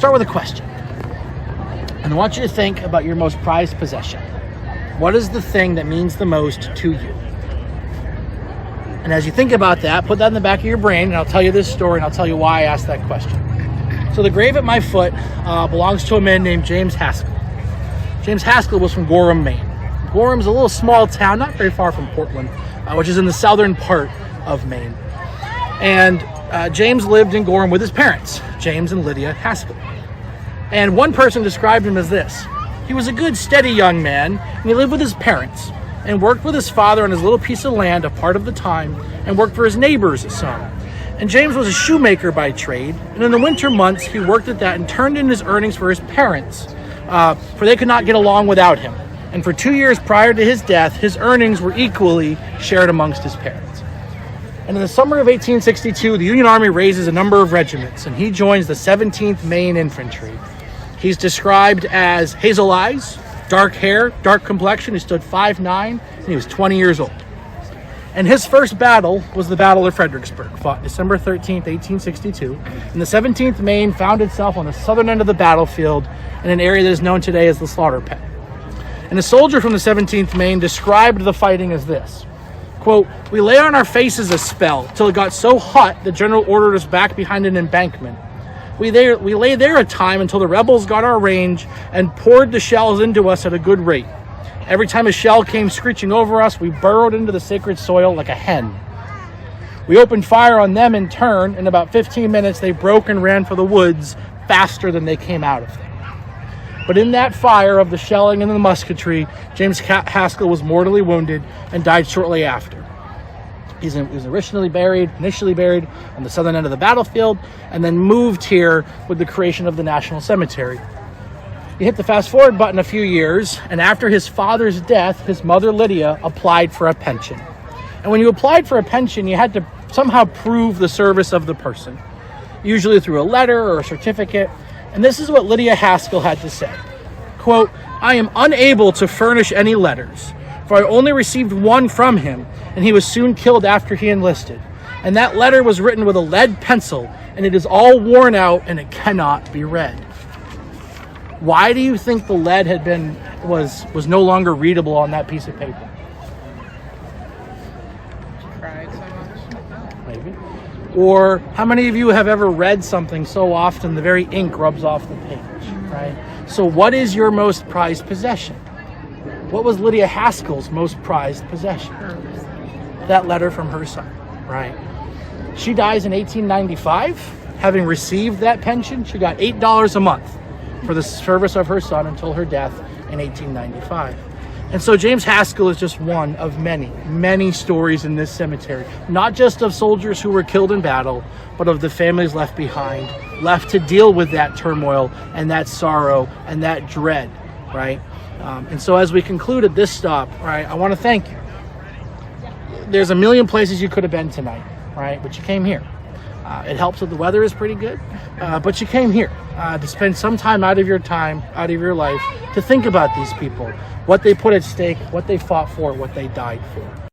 start with a question. And I want you to think about your most prized possession. What is the thing that means the most to you? And as you think about that, put that in the back of your brain, and I'll tell you this story, and I'll tell you why I asked that question. So the grave at my foot belongs to a man named James Haskell. James Haskell was from Gorham, Maine. Gorham's a little small town, not very far from Portland, which is in the southern part of Maine. And James lived in Gorham with his parents, James and Lydia Haskell. And one person described him as this. He was a good, steady young man, and he lived with his parents and worked with his father on his little piece of land a part of the time and worked for his neighbor's son. And James was a shoemaker by trade, and in the winter months he worked at that and turned in his earnings for his parents, for they could not get along without him. And for 2 years prior to his death, his earnings were equally shared amongst his parents. And in the summer of 1862, the Union Army raises a number of regiments, and he joins the 17th Maine Infantry. He's described as hazel eyes, dark hair, dark complexion. He stood 5'9", and he was 20 years old. And his first battle was the Battle of Fredericksburg, fought December 13th, 1862. And the 17th Maine found itself on the southern end of the battlefield in an area that is known today as the Slaughter Pen. And a soldier from the 17th Maine described the fighting as this, quote, "We lay on our faces a spell till it got so hot the general ordered us back behind an embankment. We lay there a time until the rebels got our range and poured the shells into us at a good rate. Every time a shell came screeching over us, we burrowed into the sacred soil like a hen. We opened fire on them in turn. In about 15 minutes, they broke and ran for the woods faster than they came out of them. But in that fire of the shelling and the musketry, James Haskell was mortally wounded and died shortly after. He was initially buried on the southern end of the battlefield and then moved here with the creation of the National Cemetery. You hit the fast forward button a few years, and after his father's death, his mother Lydia applied for a pension. And when you applied for a pension, you had to somehow prove the service of the person, usually through a letter or a certificate. And this is what Lydia Haskell had to say. Quote, "I am unable to furnish any letters, for I only received one from him, and he was soon killed after he enlisted. And that letter was written with a lead pencil, and it is all worn out, and it cannot be read." Why do you think the lead was no longer readable on that piece of paper? Cried so much. Maybe. Or how many of you have ever read something so often the very ink rubs off the page, right? So what is your most prized possession? What was Lydia Haskell's most prized possession? That letter from her son, right? She dies in 1895. Having received that pension, she got $8 a month for the service of her son until her death in 1895. And so James Haskell is just one of many, many stories in this cemetery, not just of soldiers who were killed in battle, but of the families left behind, left to deal with that turmoil and that sorrow and that dread, right? And so as we conclude at this stop, right, I want to thank you. There's a million places you could have been tonight, right? But you came here. It helps that the weather is pretty good, but you came here to spend some time out of your life, to think about these people, what they put at stake, what they fought for, what they died for.